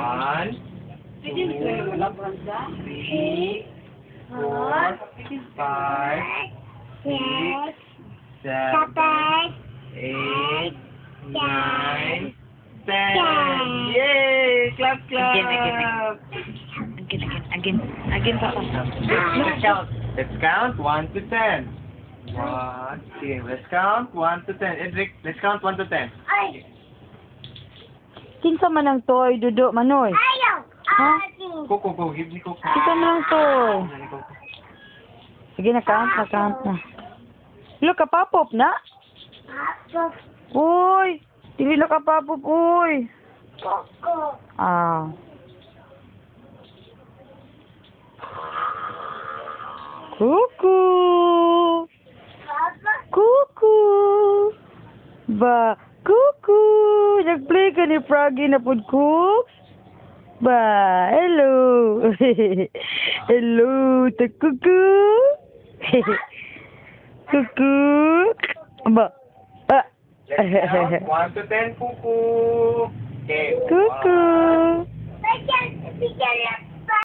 1, 2, 3, 4, 5, 6, 7, 8, 9, 10. Yay! Clap, clap! Again, Papa. Let's count 1 to 10. Okay, let's count 1 to 10. Edric, let's count 1 to 10. Kinsa man ang toy, Dudo, Manoy? Ha? Coco, go. Give me Coco. Kinsa man ang toy? Sige, na-count na. Look, kapapop na? Uy! Dili na kapapop, uy! Ah. Kuku! Kuku! Ba, kuku! Nag-play ka ni Froggy na pud cooks? Ba, hello! Hello, ta kuku! Kuku! Ba, ba! Let's count 1 to 10, Cuckoo. Okay. Kuku! 1.